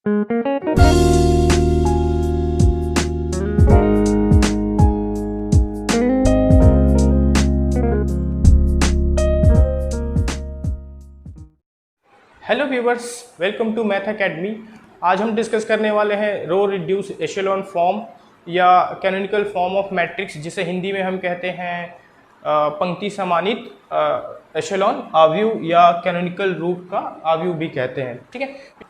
Hello viewers, welcome to math academy. आज हम discuss करने वाले हैं रो रिड्यूस एशेलॉन फॉर्म या कैनोनिकल फॉर्म ऑफ मैट्रिक्स, जिसे हिंदी में हम कहते हैं पंक्ति समानित एशेलॉन आव्यूह या कैनोनिकल रूप का आव्यूह भी कहते हैं। ठीक है,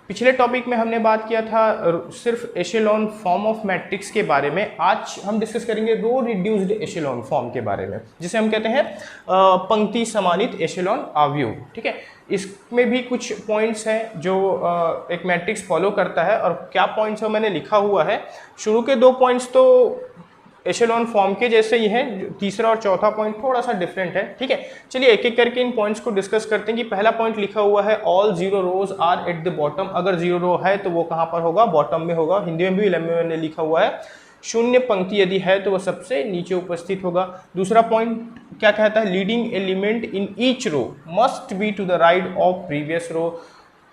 पिछले टॉपिक में हमने बात किया था सिर्फ एशेलॉन फॉर्म ऑफ मैट्रिक्स के बारे में। आज हम डिस्कस करेंगे रो रिड्यूस्ड एशेलॉन फॉर्म के बारे में, जिसे हम कहते हैं पंक्ति समानित एशेलॉन आव्यूह। ठीक है, इसमें भी कुछ पॉइंट्स हैं जो एक मैट्रिक्स फॉलो करता है, और क्या पॉइंट्स है मैंने लिखा हुआ है। शुरू के 2 पॉइंट्स तो एशेलॉन फॉर्म के जैसे ही हैं, तीसरा और चौथा पॉइंट थोड़ा सा डिफरेंट है। ठीक है, चलिए एक एक करके इन पॉइंट्स को डिस्कस करते हैं कि पहला पॉइंट लिखा हुआ है all 0 rows are at the bottom. अगर 0 रो है तो वो कहाँ पर होगा? बॉटम में होगा। हिंदी में भी मैंने लिखा हुआ है शून्य पंक्ति यदि है तो वह सबसे नीचे उपस्थित होगा। दूसरा पॉइंट क्या कहता है? Leading element in each row must be to the right of previous row.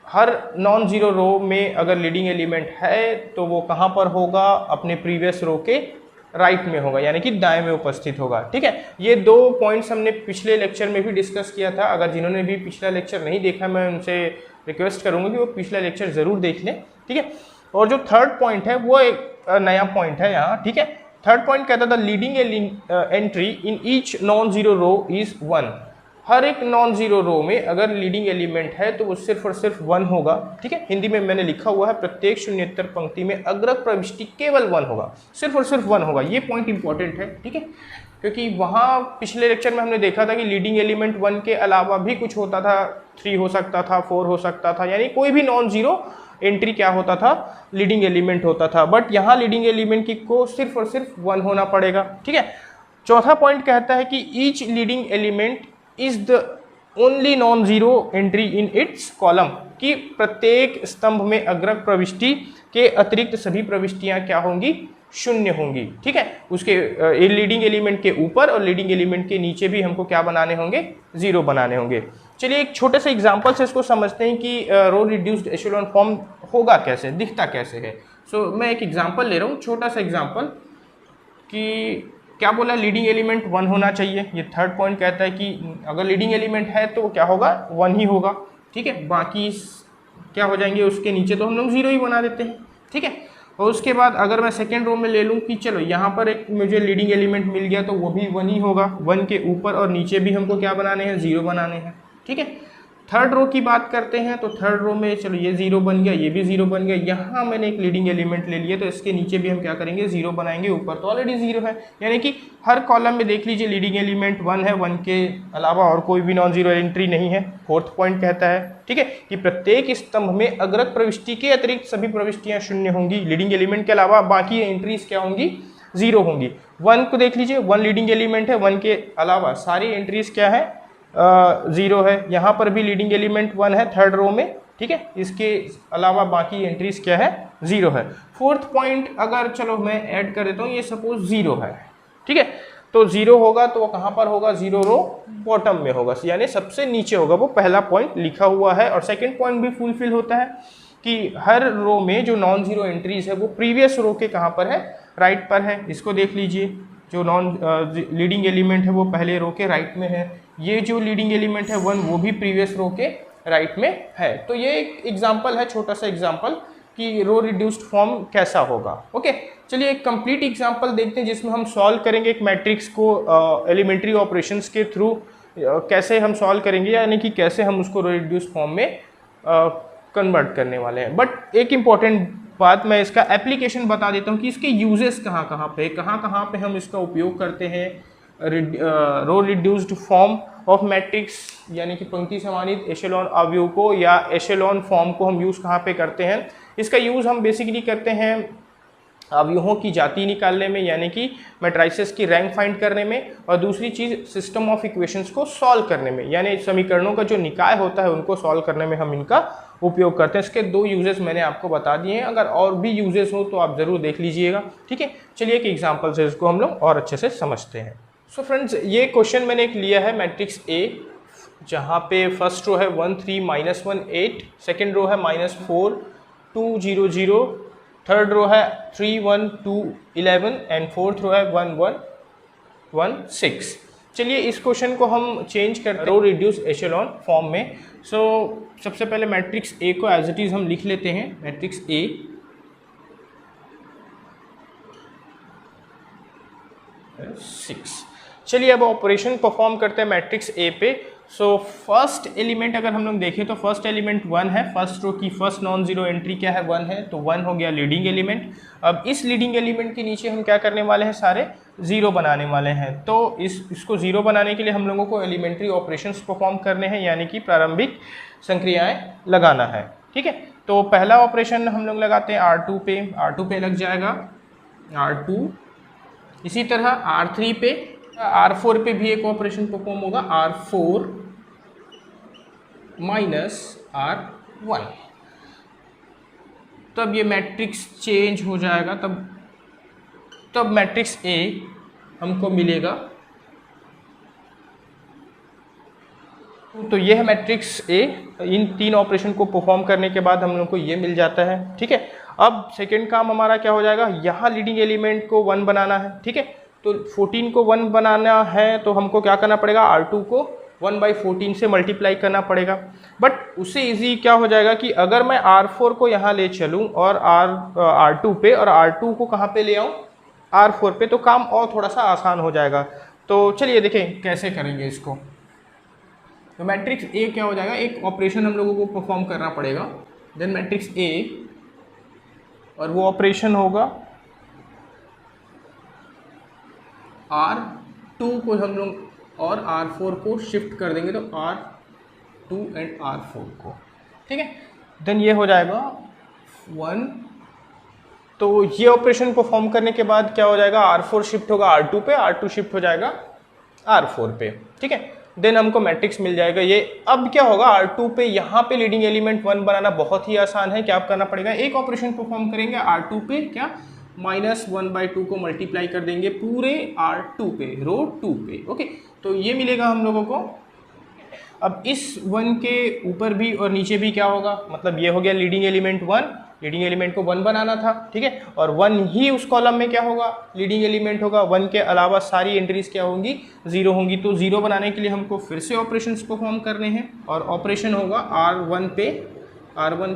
हर नॉन जीरो रो में अगर लीडिंग एलिमेंट है तो वो कहाँ पर होगा? अपने प्रीवियस रो के राइट में होगा, यानी कि दाएं में उपस्थित होगा। ठीक है, ये 2 पॉइंट्स हमने पिछले लेक्चर में भी डिस्कस किया था। अगर जिन्होंने भी पिछला लेक्चर नहीं देखा, मैं उनसे रिक्वेस्ट करूंगा कि वो पिछला लेक्चर जरूर देख लें। ठीक है, और जो थर्ड पॉइंट है वो एक नया पॉइंट है यहाँ। ठीक है, थर्ड पॉइंट कहता था leading entry in each non zero row is 1। हर एक नॉन जीरो रो में अगर लीडिंग एलिमेंट है तो वो सिर्फ और सिर्फ 1 होगा। ठीक है, हिंदी में मैंने लिखा हुआ है प्रत्येक शून्येतर पंक्ति में अग्रक प्रविष्टि केवल 1 होगा, सिर्फ और सिर्फ 1 होगा। ये पॉइंट इंपॉर्टेंट है। ठीक है, क्योंकि वहाँ पिछले लेक्चर में हमने देखा था कि लीडिंग एलिमेंट 1 के अलावा भी कुछ होता था, 3 हो सकता था, 4 हो सकता था, यानी कोई भी नॉन जीरो एंट्री क्या होता था? लीडिंग एलिमेंट होता था। बट यहाँ लीडिंग एलिमेंट की को सिर्फ और सिर्फ 1 होना पड़ेगा। ठीक है, चौथा पॉइंट कहता है कि each leading element is the only non zero entry in its column, कि प्रत्येक स्तंभ में अग्रक प्रविष्टि के अतिरिक्त सभी प्रविष्टियां क्या होंगी? शून्य होंगी। ठीक है, उसके लीडिंग एलिमेंट के ऊपर और लीडिंग एलिमेंट के नीचे भी हमको क्या बनाने होंगे? 0 बनाने होंगे। चलिए एक छोटे से एग्जांपल से इसको समझते हैं कि रो रिड्यूस्ड एशेलॉन फॉर्म होगा कैसे, दिखता कैसे है। मैं एक एग्जांपल ले रहा हूँ, छोटा सा एग्जांपल, कि क्या बोला? लीडिंग एलिमेंट 1 होना चाहिए। ये थर्ड पॉइंट कहता है कि अगर लीडिंग एलिमेंट है तो क्या होगा? 1 ही होगा। ठीक है, बाकी क्या हो जाएंगे? उसके नीचे तो हम लोग 0 ही बना देते हैं। ठीक है, और उसके बाद अगर मैं सेकेंड रो में ले लूँ कि चलो यहाँ पर एक मुझे लीडिंग एलिमेंट मिल गया तो वो भी 1 ही होगा। 1 के ऊपर और नीचे भी हमको क्या बनाने हैं? 0 बनाने हैं। ठीक है, थर्ड रो की बात करते हैं तो थर्ड रो में चलो ये 0 बन गया, ये भी 0 बन गया। यहाँ मैंने एक लीडिंग एलिमेंट ले लिया तो इसके नीचे भी हम क्या करेंगे? 0 बनाएंगे। ऊपर तो ऑलरेडी 0 है, यानी कि हर कॉलम में देख लीजिए लीडिंग एलिमेंट 1 है, 1 के अलावा और कोई भी नॉन जीरो एंट्री नहीं है। फोर्थ पॉइंट कहता है, ठीक है, कि प्रत्येक स्तंभ में अग्रक प्रविष्टि के अतिरिक्त सभी प्रविष्टियां शून्य होंगी। लीडिंग एलिमेंट के अलावा बाकी एंट्रीज क्या होंगी? 0 होंगी। 1 को देख लीजिए, 1 लीडिंग एलिमेंट है, 1 के अलावा सारी एंट्रीज क्या है? 0 है। यहाँ पर भी लीडिंग एलिमेंट 1 है थर्ड रो में। ठीक है, इसके अलावा बाकी एंट्रीज क्या है? 0 है। फोर्थ पॉइंट अगर चलो मैं ऐड कर देता हूँ, ये सपोज 0 है। ठीक है, तो 0 होगा तो वो कहाँ पर होगा? 0 रो बॉटम में होगा, यानी सबसे नीचे होगा। वो पहला पॉइंट लिखा हुआ है। और सेकेंड पॉइंट भी फुलफिल होता है कि हर रो में जो नॉन जीरो एंट्रीज है वो प्रीवियस रो के कहाँ पर है? राइट पर है। इसको देख लीजिए, जो नॉन लीडिंग एलिमेंट है वो पहले रो के राइट में है। ये जो लीडिंग एलिमेंट है 1 वो भी प्रीवियस रो के राइट में है। तो ये एक एग्जांपल है, छोटा सा एग्जांपल, कि रो रिड्यूस्ड फॉर्म कैसा होगा। ओके, चलिए एक कंप्लीट एग्जांपल देखते हैं जिसमें हम सॉल्व करेंगे एक मैट्रिक्स को एलिमेंट्री ऑपरेशंस के थ्रू। कैसे हम सॉल्व करेंगे, यानी कि कैसे हम उसको रो रिड्यूस्ड फॉर्म में कन्वर्ट करने वाले हैं। बट एक इम्पॉर्टेंट बात, मैं इसका एप्लीकेशन बता देता हूँ कि इसके यूजेस कहाँ कहाँ पे हम इसका उपयोग करते हैं। रो रिड्यूस्ड फॉर्म ऑफ मैट्रिक्स, यानी कि पंक्ति समानित एशेलॉन आव्यूह को या एशेलॉन फॉर्म को हम यूज़ कहाँ पे करते हैं? इसका यूज़ हम बेसिकली करते हैं अवयवों की जाति निकालने में, यानी कि मैट्रिसेस की रैंक फाइंड करने में, और दूसरी चीज़ सिस्टम ऑफ इक्वेशंस को सॉल्व करने में, यानी समीकरणों का जो निकाय होता है उनको सॉल्व करने में हम इनका उपयोग करते हैं। इसके 2 यूजेस मैंने आपको बता दिए हैं। अगर और भी यूजेस हो तो आप ज़रूर देख लीजिएगा। ठीक है, चलिए एक एग्जाम्पल से इसको हम लोग और अच्छे से समझते हैं। सो फ्रेंड्स, ये क्वेश्चन मैंने एक लिया है मैट्रिक्स ए, जहाँ पे फर्स्ट रो है 1 3 -1 8, सेकेंड रो है -4 2 0 0, थर्ड रो है 3 1 2 11 एंड फोर्थ रो है 1 1 1 6। चलिए इस क्वेश्चन को हम चेंज करते हैं रो रिड्यूस एशेलॉन फॉर्म में। सो सबसे पहले मैट्रिक्स ए को एज इट इज़ हम लिख लेते हैं, मैट्रिक्स ए 6। चलिए अब ऑपरेशन परफॉर्म करते हैं मैट्रिक्स ए पे। सो फर्स्ट एलिमेंट अगर हम लोग देखें तो फर्स्ट एलिमेंट 1 है, फर्स्ट रो की फर्स्ट नॉन जीरो एंट्री क्या है 1 है, तो 1 हो गया लीडिंग एलिमेंट। अब इस लीडिंग एलिमेंट के नीचे हम क्या करने वाले हैं, सारे जीरो बनाने वाले हैं। तो इसको जीरो बनाने के लिए हम लोगों को एलिमेंट्री ऑपरेशंस परफॉर्म करने हैं, यानी कि प्रारंभिक संक्रियाएं लगाना है। ठीक है, तो पहला ऑपरेशन हम लोग लगाते हैं R2 पे, R2 पे लग जाएगा R2। इसी तरह R3 पे, R4 पे भी एक ऑपरेशन परफॉर्म होगा, R4 माइनस R1। तब ये मैट्रिक्स चेंज हो जाएगा, तब मैट्रिक्स ए हमको मिलेगा। तो ये है मैट्रिक्स ए। इन तीन ऑपरेशन को परफॉर्म करने के बाद हम लोग को ये मिल जाता है। ठीक है, अब सेकेंड काम हमारा क्या हो जाएगा, यहाँ लीडिंग एलिमेंट को 1 बनाना है। ठीक है, तो 14 को 1 बनाना है तो हमको क्या करना पड़ेगा, R2 को 1/14 से मल्टीप्लाई करना पड़ेगा। बट उससे इजी क्या हो जाएगा कि अगर मैं R4 को यहाँ ले चलूँ और R2 पे, और R2 को कहाँ पे ले आऊँ, R4 पे, तो काम और थोड़ा सा आसान हो जाएगा। तो चलिए देखें कैसे करेंगे इसको। तो मैट्रिक्स ए क्या हो जाएगा, एक ऑपरेशन हम लोगों को परफॉर्म करना पड़ेगा, देन मैट्रिक्स ए, और वो ऑपरेशन होगा R2 को हम लोग और R4 को शिफ्ट कर देंगे, तो R2 एंड R4 को। ठीक है, देन ये हो जाएगा 1। तो ये ऑपरेशन परफॉर्म करने के बाद क्या हो जाएगा, R4 शिफ्ट होगा R2 पे, R2 शिफ्ट हो जाएगा R4 पे। ठीक है, देन हमको मैट्रिक्स मिल जाएगा ये। अब क्या होगा, R2 पे यहाँ पे लीडिंग एलिमेंट 1 बनाना बहुत ही आसान है। क्या करना पड़ेगा, एक ऑपरेशन परफॉर्म करेंगे R2 पे, क्या -1/2 को मल्टीप्लाई कर देंगे पूरे R2 पे, रो 2 पे। ओके, तो ये मिलेगा हम लोगों को। अब इस 1 के ऊपर भी और नीचे भी क्या होगा, मतलब ये हो गया लीडिंग एलिमेंट 1, लीडिंग एलिमेंट को 1 बनाना था। ठीक है, और 1 ही उस कॉलम में क्या होगा, लीडिंग एलिमेंट होगा। 1 के अलावा सारी एंट्रीज क्या होंगी, 0 होंगी। तो 0 बनाने के लिए हमको फिर से ऑपरेशंस परफॉर्म करने हैं, और ऑपरेशन होगा R1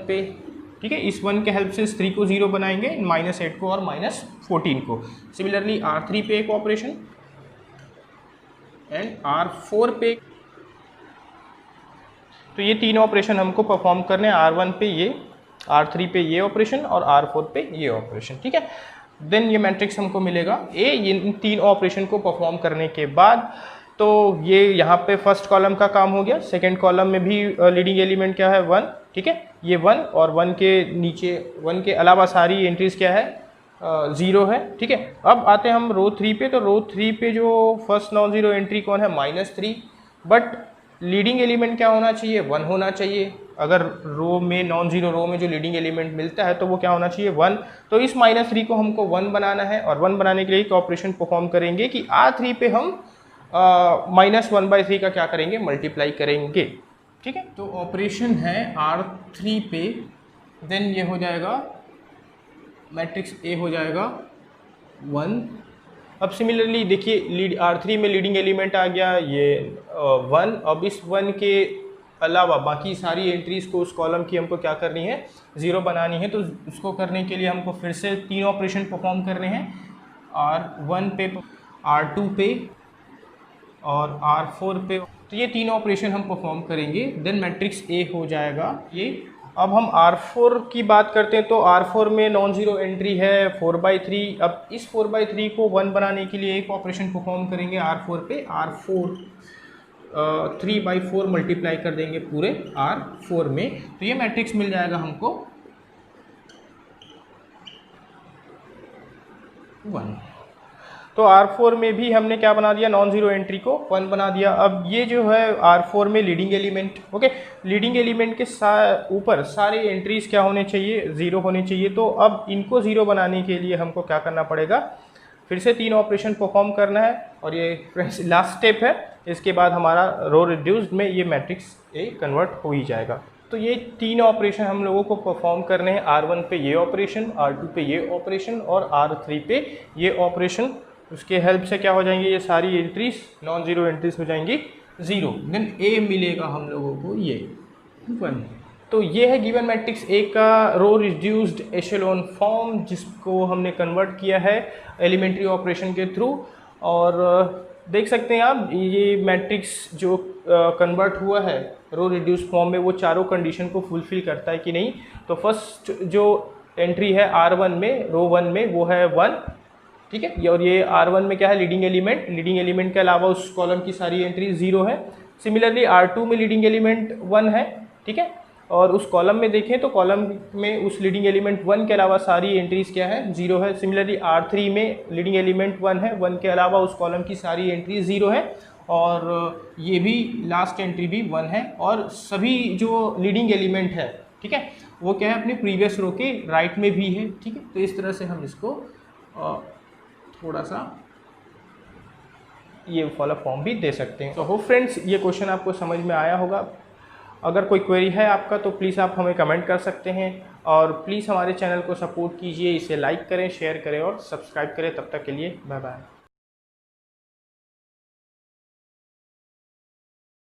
पे। ठीक है, इस 1 के हेल्प से इस 3 को 0 बनाएंगे, -8 को और -14 को। सिमिलरली R3 पे एक ऑपरेशन एंड R4 पे। तो ये तीन ऑपरेशन हमको परफॉर्म करने हैं, R1 पे ये, R3 पे ये ऑपरेशन और R4 पे ये ऑपरेशन। ठीक है, देन ये मैट्रिक्स हमको मिलेगा ए। इन तीन ऑपरेशन को परफॉर्म करने के बाद तो ये यहाँ पे फर्स्ट कॉलम का काम हो गया। सेकंड कॉलम में भी लीडिंग एलिमेंट क्या है, 1। ठीक है, ये 1, और 1 के नीचे 1 के अलावा सारी एंट्रीज क्या है, 0 है। ठीक है, अब आते हैं हम रो 3 पे। तो रो 3 पे जो फर्स्ट नॉन जीरो एंट्री कौन है, -3। बट लीडिंग एलिमेंट क्या होना चाहिए, 1 होना चाहिए। अगर रो में, नॉन जीरो रो में जो लीडिंग एलिमेंट मिलता है तो वो क्या होना चाहिए, 1। तो इस -3 को हमको 1 बनाना है, और 1 बनाने के लिए एक ऑपरेशन परफॉर्म करेंगे कि R3 पे हम -1/3 का क्या करेंगे, मल्टीप्लाई करेंगे। ठीक है, तो ऑपरेशन है R3 पे, देन ये हो जाएगा मैट्रिक्स ए हो जाएगा 1। अब सिमिलरली देखिए R3 में लीडिंग एलिमेंट आ गया ये 1। अब इस 1 के अलावा बाकी सारी एंट्रीज को उस कॉलम की हमको क्या करनी है, 0 बनानी है। तो उसको करने के लिए हमको फिर से तीन ऑपरेशन परफॉर्म करने हैं, R1 पे, R2 पे और R4 पे। तो ये तीन ऑपरेशन हम परफॉर्म करेंगे, देन मैट्रिक्स ए हो जाएगा ये। अब हम R4 की बात करते हैं, तो R4 में नॉन जीरो एंट्री है 4/3। अब इस 4/3 को 1 बनाने के लिए एक ऑपरेशन परफॉर्म करेंगे R4 पे, R4 3/4 मल्टीप्लाई कर देंगे पूरे R4 में। तो ये मैट्रिक्स मिल जाएगा हमको 1। तो R4 में भी हमने क्या बना दिया, नॉन जीरो एंट्री को 1 बना दिया। अब ये जो है R4 में leading element, okay, leading element के ऊपर सारे एंट्रीज क्या होने चाहिए, 0 होने चाहिए। तो अब इनको 0 बनाने के लिए हमको क्या करना पड़ेगा, फिर से तीन ऑपरेशन परफॉर्म करना है, और ये लास्ट स्टेप है। इसके बाद हमारा रो रिड्यूस्ड में ये मैट्रिक्स ए कन्वर्ट हो ही जाएगा। तो ये 3 ऑपरेशन हम लोगों को परफॉर्म करने हैं। R1 पे ये ऑपरेशन, R2 पे ये ऑपरेशन और R3 पे ये ऑपरेशन। उसके हेल्प से क्या हो जाएंगे, ये सारी एंट्रीज नॉन ज़ीरो एंट्रीज हो जाएंगी 0। देन A मिलेगा हम लोगों को ये 1। तो ये है गिवन मैट्रिक्स A का रो रिड्यूस्ड एशेलोन फॉर्म, जिसको हमने कन्वर्ट किया है एलिमेंट्री ऑपरेशन के थ्रू। और देख सकते हैं आप ये मैट्रिक्स जो कन्वर्ट हुआ है रो रिड्यूस फॉर्म में, वो चारों कंडीशन को फुलफिल करता है कि नहीं। तो फर्स्ट जो एंट्री है R1 में, रो 1 में, वो है 1, ठीक है। और ये R1 में क्या है, लीडिंग एलिमेंट के अलावा उस कॉलम की सारी एंट्री 0 है। सिमिलरली R2 में लीडिंग एलिमेंट 1 है, ठीक है। और उस कॉलम में देखें तो कॉलम में उस लीडिंग एलिमेंट 1 के अलावा सारी एंट्रीज क्या है, 0 है। सिमिलरली R3 में लीडिंग एलिमेंट 1 है, 1 के अलावा उस कॉलम की सारी एंट्री 0 है। और ये भी लास्ट एंट्री भी 1 है। और सभी जो लीडिंग एलिमेंट है, ठीक है, वो क्या है, अपने प्रीवियस रो के राइट में भी है, ठीक है। तो इस तरह से हम इसको थोड़ा सा ये वाला फॉर्म भी दे सकते हैं। तो होप फ्रेंड्स ये क्वेश्चन आपको समझ में आया होगा। अगर कोई क्वेरी है आपका तो प्लीज़ आप हमें कमेंट कर सकते हैं। और प्लीज़ हमारे चैनल को सपोर्ट कीजिए, इसे लाइक करें, शेयर करें और सब्सक्राइब करें। तब तक के लिए बाय बाय।